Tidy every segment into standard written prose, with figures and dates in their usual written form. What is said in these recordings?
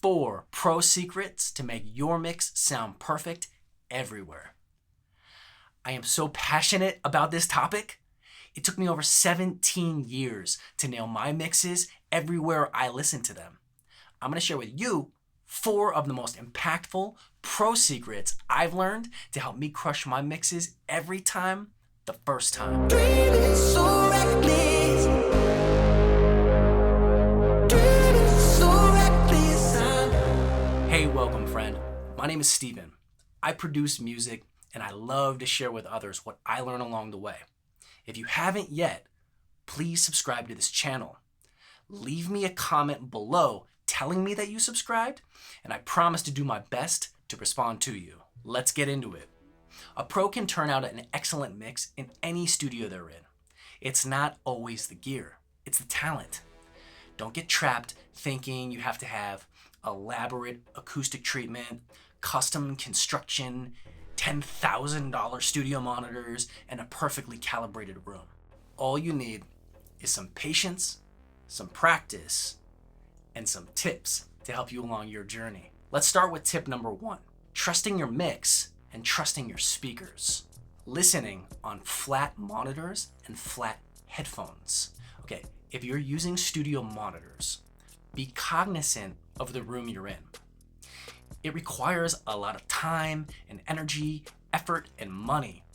4 pro secrets to make your mix sound perfect everywhere. I am so passionate about this topic. It took me over 17 years to nail my mixes everywhere I listen to them. I'm going to share with you 4 of the most impactful pro secrets I've learned to help me crush my mixes every time, the first time. Hey, welcome friend. My name is Steven. I produce music and I love to share with others what I learn along the way. If you haven't yet, please subscribe to this channel. Leave me a comment below telling me that you subscribed, and I promise to do my best to respond to you. Let's get into it. A pro can turn out an excellent mix in any studio they're in. It's not always the gear, it's the talent. Don't get trapped thinking you have to have elaborate acoustic treatment, custom construction, $10,000 studio monitors, and a perfectly calibrated room. All you need is some patience, some practice, and some tips to help you along your journey. Let's start with tip number 1, trusting your mix and trusting your speakers. Listening on flat monitors and flat headphones. Okay, if you're using studio monitors, be cognizant of the room you're in. It requires a lot of time and energy, effort, and money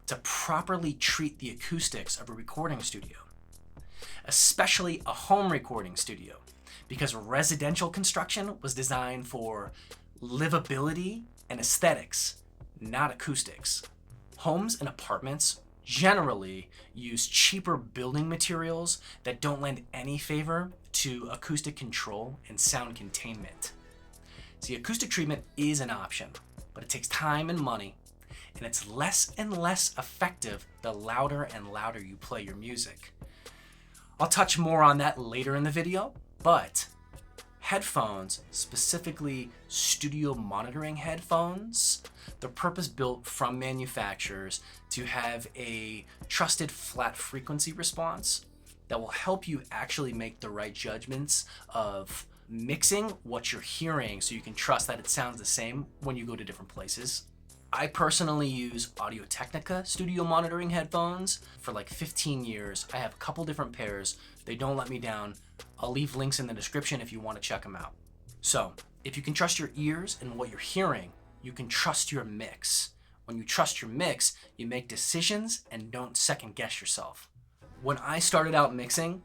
to properly treat the acoustics of a recording studio, especially a home recording studio, because residential construction was designed for livability and aesthetics, not acoustics. Homes and apartments generally use cheaper building materials that don't lend any favor to acoustic control and sound containment. See, acoustic treatment is an option, but it takes time and money, and it's less and less effective the louder and louder you play your music. I'll touch more on that later in the video, but headphones, specifically studio monitoring headphones, they're purpose-built from manufacturers to have a trusted flat frequency response that will help you actually make the right judgments of mixing what you're hearing so you can trust that it sounds the same when you go to different places. I personally use Audio-Technica studio monitoring headphones for like 15 years. I have a couple different pairs. They don't let me down. I'll leave links in the description if you want to check them out. So, if you can trust your ears and what you're hearing, you can trust your mix. When you trust your mix, you make decisions and don't second guess yourself. When I started out mixing,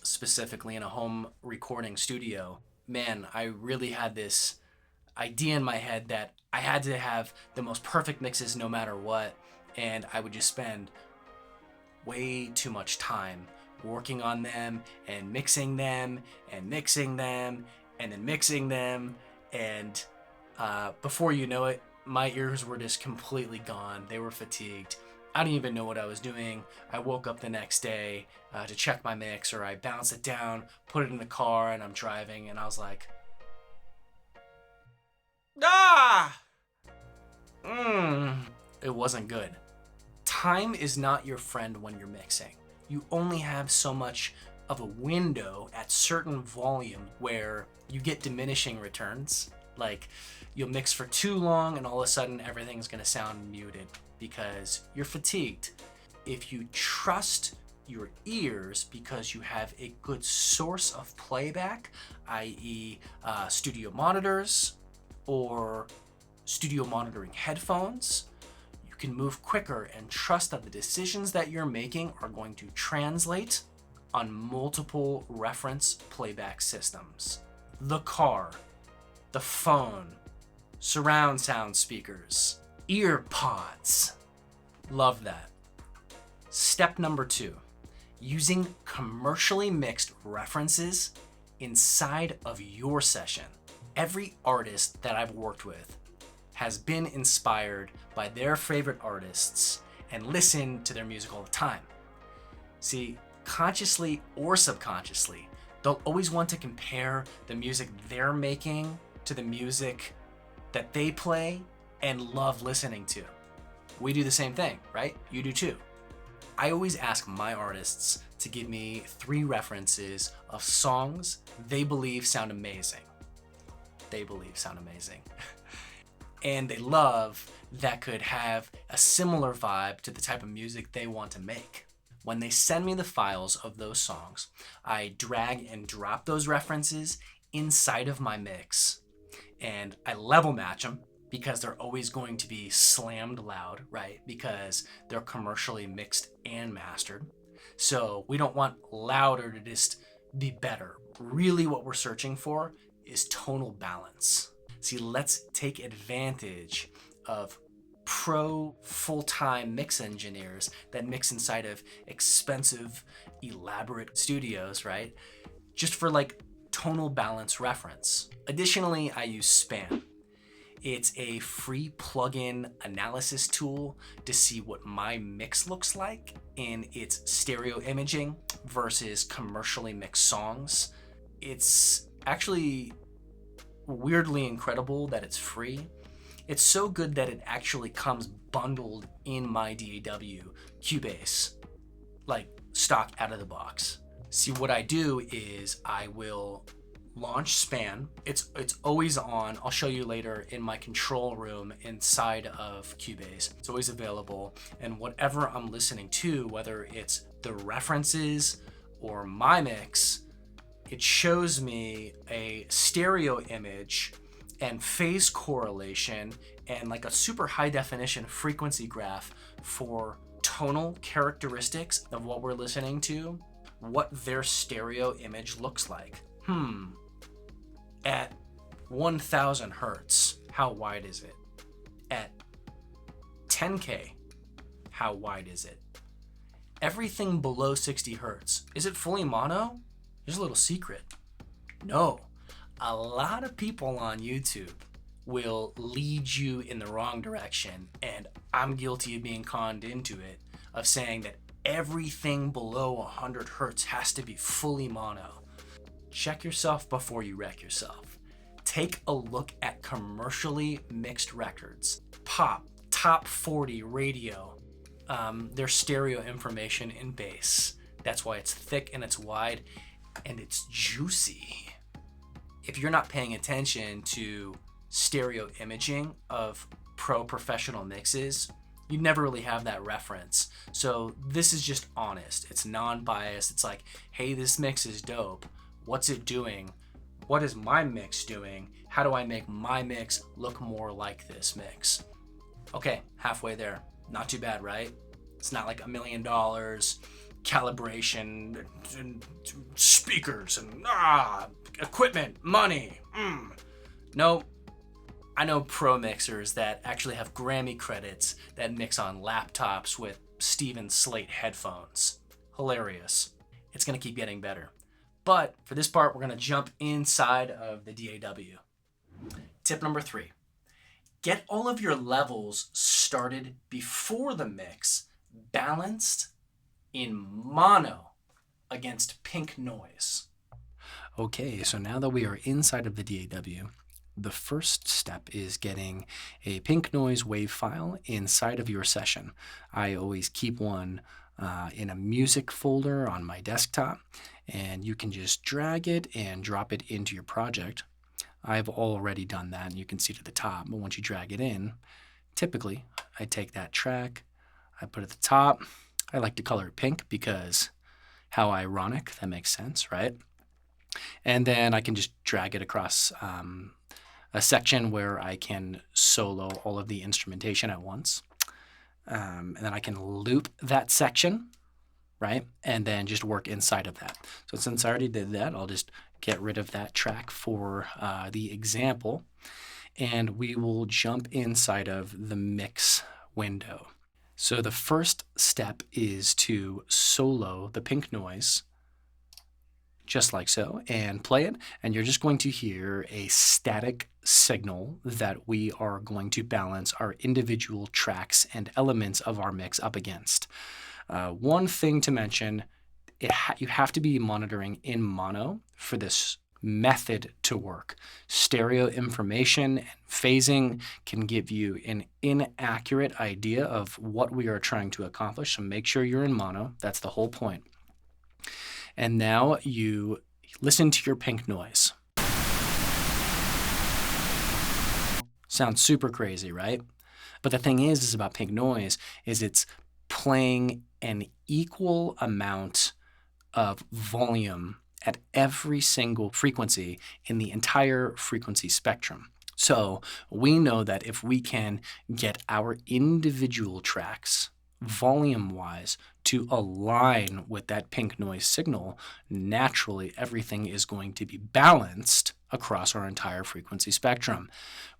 specifically in a home recording studio, man, I really had this idea in my head that I had to have the most perfect mixes no matter what, and I would just spend way too much time working on them and mixing them and mixing them and then mixing them, and before you know it, my ears were just completely gone. They were fatigued. I didn't even know what I was doing. I woke up the next day to check my mix, or I bounce it down, put it in the car, and I'm driving, and I was like, it wasn't good. Time is not your friend when you're mixing. You only have so much of a window at certain volume where you get diminishing returns. Like, you'll mix for too long and all of a sudden everything's gonna sound muted because you're fatigued. If you trust your ears because you have a good source of playback, i.e. Studio monitors or studio monitoring headphones, you can move quicker and trust that the decisions that you're making are going to translate on multiple reference playback systems. The car, the phone, surround sound speakers, ear pods. Love that. Step number 2, using commercially mixed references inside of your session. Every artist that I've worked with has been inspired by their favorite artists and listened to their music all the time. See, consciously or subconsciously, they'll always want to compare the music they're making to the music that they play and love listening to. We do the same thing, right? You do too. I always ask my artists to give me 3 references of songs they believe sound amazing. they believe sound amazing. And they love that could have a similar vibe to the type of music they want to make. When they send me the files of those songs, I drag and drop those references inside of my mix, and I level match them because they're always going to be slammed loud, right? Because they're commercially mixed and mastered. So we don't want louder to just be better. Really what we're searching for is tonal balance. See, let's take advantage of pro full-time mix engineers that mix inside of expensive, elaborate studios, right? Just for like tonal balance reference. Additionally, I use Span. It's a free plugin analysis tool to see what my mix looks like in its stereo imaging versus commercially mixed songs. It's actually weirdly incredible that it's free. It's so good that it actually comes bundled in my DAW Cubase, like stock out of the box. See, what I do is I will launch Span. It's always on. I'll show you later in my control room inside of Cubase. It's always available. And whatever I'm listening to, whether it's the references or my mix, it shows me a stereo image and phase correlation and like a super high definition frequency graph for tonal characteristics of what we're listening to, what their stereo image looks like. At 1000 hertz, how wide is it? At 10K, how wide is it? Everything below 60 hertz, is it fully mono? Here's a little secret. No, a lot of people on YouTube will lead you in the wrong direction, and I'm guilty of being conned into it, of saying that everything below 100 hertz has to be fully mono. Check yourself before you wreck yourself. Take a look at commercially mixed records. Pop, top 40 radio, their stereo information in bass. That's why it's thick and it's wide and it's juicy. If you're not paying attention to stereo imaging of pro professional mixes, you never really have that reference. So this is just honest. It's non-biased. It's like, hey, this mix is dope. What's it doing? What is my mix doing? How do I make my mix look more like this mix? Okay, halfway there. Not too bad, right? It's not like $1 million, calibration, and speakers, and equipment, money. No, I know pro mixers that actually have Grammy credits that mix on laptops with Steven Slate headphones. Hilarious. It's gonna keep getting better. But for this part, we're gonna jump inside of the DAW. Tip number 3, get all of your levels started before the mix, balanced in mono against pink noise. Okay, so now that we are inside of the DAW, the first step is getting a pink noise wave file inside of your session. I always keep one in a music folder on my desktop, and you can just drag it and drop it into your project. I've already done that, and you can see it at the top, but once you drag it in, typically I take that track, I put it at the top. I like to color it pink because how ironic, that makes sense, right? And then I can just drag it across a section where I can solo all of the instrumentation at once. And then I can loop that section, right? And then just work inside of that. So since I already did that, I'll just get rid of that track for the example. And we will jump inside of the mix window. So the first step is to solo the pink noise, just like so, and play it. And you're just going to hear a static signal that we are going to balance our individual tracks and elements of our mix up against. One thing to mention, you have to be monitoring in mono for this method to work. Stereo information and phasing can give you an inaccurate idea of what we are trying to accomplish, so make sure you're in mono. That's the whole point. And now you listen to your pink noise. Sounds super crazy, right? But the thing is about pink noise is it's playing an equal amount of volume at every single frequency in the entire frequency spectrum. So we know that if we can get our individual tracks volume-wise to align with that pink noise signal, naturally everything is going to be balanced across our entire frequency spectrum.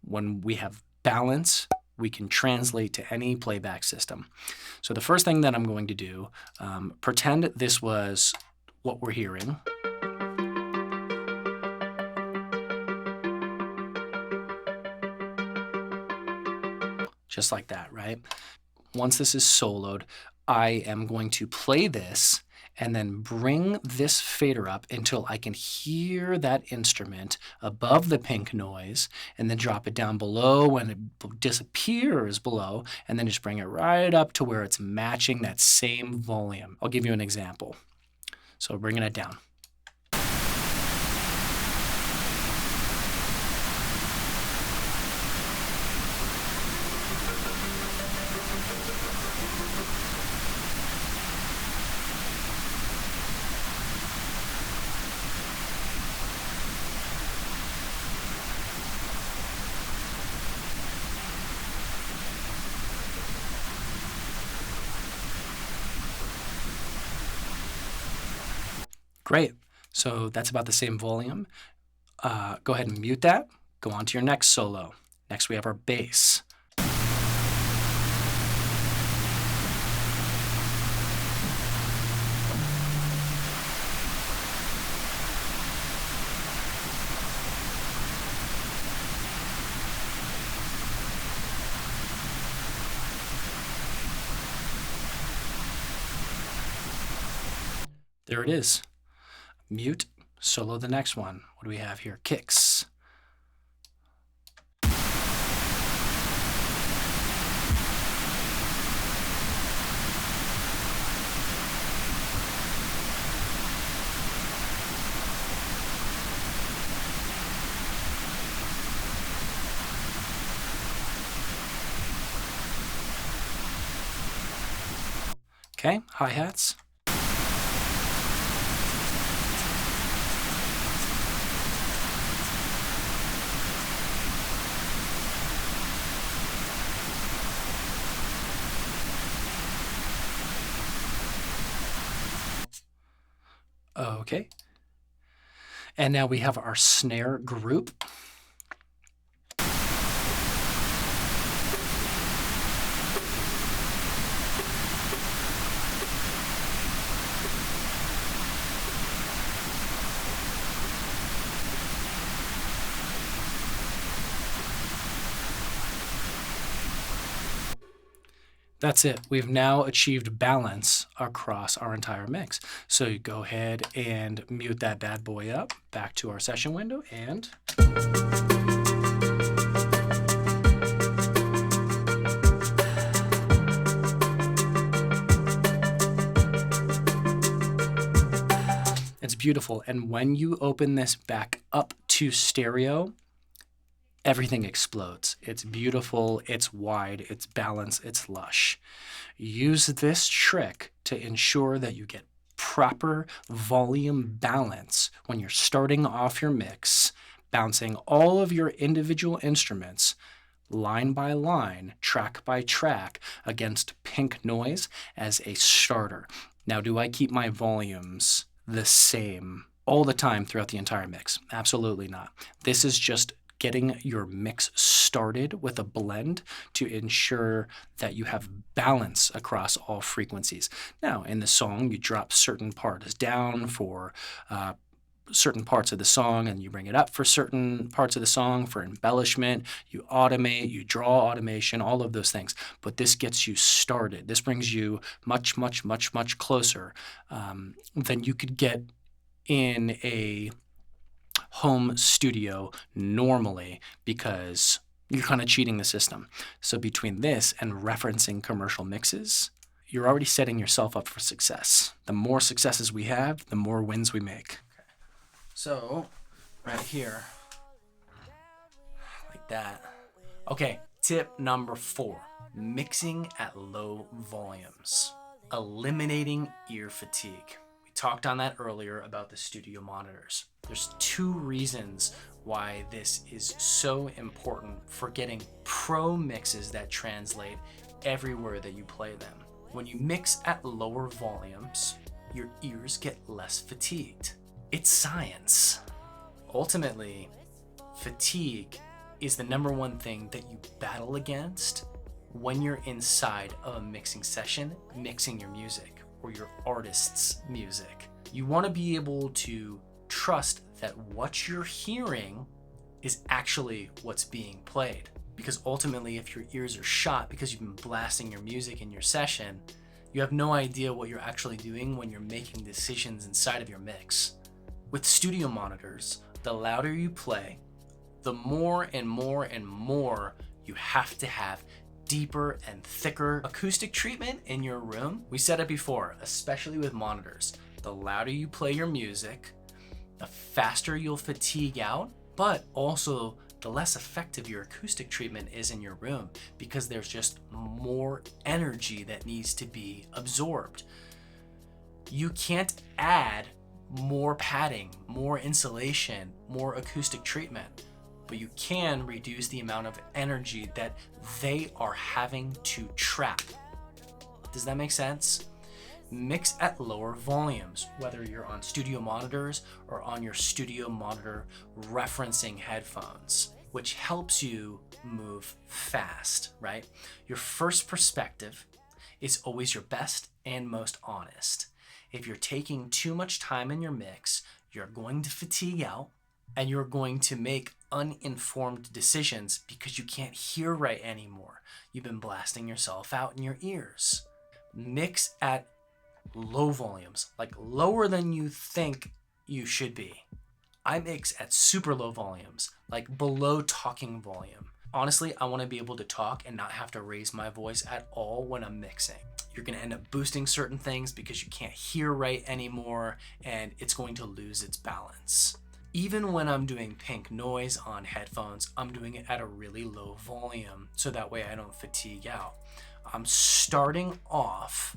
When we have balance, we can translate to any playback system. So the first thing that I'm going to do, pretend this was what we're hearing. Just like that, right? Once this is soloed, I am going to play this and then bring this fader up until I can hear that instrument above the pink noise, and then drop it down below when it disappears below, and then just bring it right up to where it's matching that same volume. I'll give you an example. So bringing it down. Great. So that's about the same volume. Go ahead and mute that. Go on to your next solo. Next we have our bass. There it is. Mute, solo the next one. What do we have here? Kicks. Okay, hi-hats. Okay. And now we have our snare group. That's it. We've now achieved balance across our entire mix. So you go ahead and mute that bad boy up, back to our session window, and it's beautiful. And when you open this back up to stereo, everything explodes. It's beautiful, it's wide, it's balanced, it's lush. Use this trick to ensure that you get proper volume balance when you're starting off your mix, bouncing all of your individual instruments line by line, track by track, against pink noise as a starter. Now, do I keep my volumes the same all the time throughout the entire mix? Absolutely not. This is just getting your mix started with a blend to ensure that you have balance across all frequencies. Now, in the song, you drop certain parts down for certain parts of the song, and you bring it up for certain parts of the song for embellishment. You automate, you draw automation, all of those things. But this gets you started. This brings you much, much, much, much closer than you could get in a home studio normally, because you're kind of cheating the system. So between this and referencing commercial mixes, you're already setting yourself up for success. The more successes we have, the more wins we make. So right here, like that. Okay, tip number 4, mixing at low volumes. Eliminating ear fatigue. We talked on that earlier about the studio monitors. There's 2 reasons why this is so important for getting pro mixes that translate everywhere that you play them. When you mix at lower volumes, your ears get less fatigued. It's science. Ultimately, fatigue is the number one thing that you battle against when you're inside of a mixing session, mixing your music or your artist's music. You want to be able to trust that what you're hearing is actually what's being played. Because ultimately, if your ears are shot because you've been blasting your music in your session, you have no idea what you're actually doing when you're making decisions inside of your mix. With studio monitors, the louder you play, the more and more and more you have to have deeper and thicker acoustic treatment in your room. We said it before, especially with monitors. The louder you play your music, the faster you'll fatigue out, but also the less effective your acoustic treatment is in your room because there's just more energy that needs to be absorbed. You can't add more padding, more insulation, more acoustic treatment, but you can reduce the amount of energy that they are having to trap. Does that make sense? Mix at lower volumes, whether you're on studio monitors or on your studio monitor referencing headphones, which helps you move fast, right? Your first perspective is always your best and most honest. If you're taking too much time in your mix, you're going to fatigue out and you're going to make uninformed decisions because you can't hear right anymore. You've been blasting yourself out in your ears. Mix at low volumes, like lower than you think you should be. I mix at super low volumes, like below talking volume. Honestly, I want to be able to talk and not have to raise my voice at all when I'm mixing. You're going to end up boosting certain things because you can't hear right anymore and it's going to lose its balance. Even when I'm doing pink noise on headphones, I'm doing it at a really low volume so that way I don't fatigue out. I'm starting off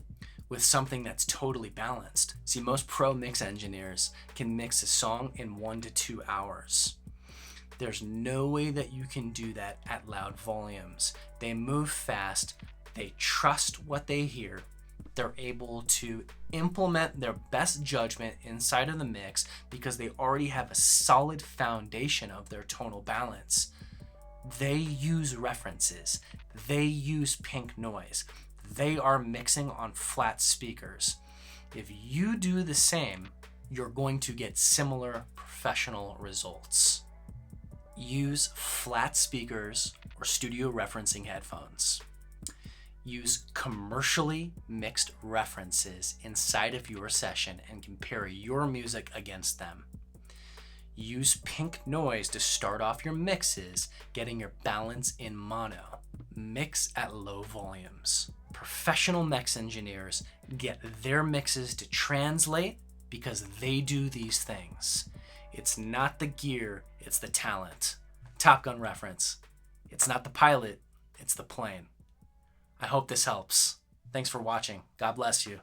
with something that's totally balanced. See, most pro mix engineers can mix a song in 1 to 2 hours. There's no way that you can do that at loud volumes. They move fast, they trust what they hear, they're able to implement their best judgment inside of the mix because they already have a solid foundation of their tonal balance. They use references, they use pink noise, they are mixing on flat speakers. If you do the same, you're going to get similar professional results. Use flat speakers or studio referencing headphones. Use commercially mixed references inside of your session and compare your music against them. Use pink noise to start off your mixes, getting your balance in mono. Mix at low volumes. Professional mix engineers get their mixes to translate because they do these things. It's not the gear, it's the talent. Top Gun reference. It's not the pilot, it's the plane. I hope this helps. Thanks for watching. God bless you.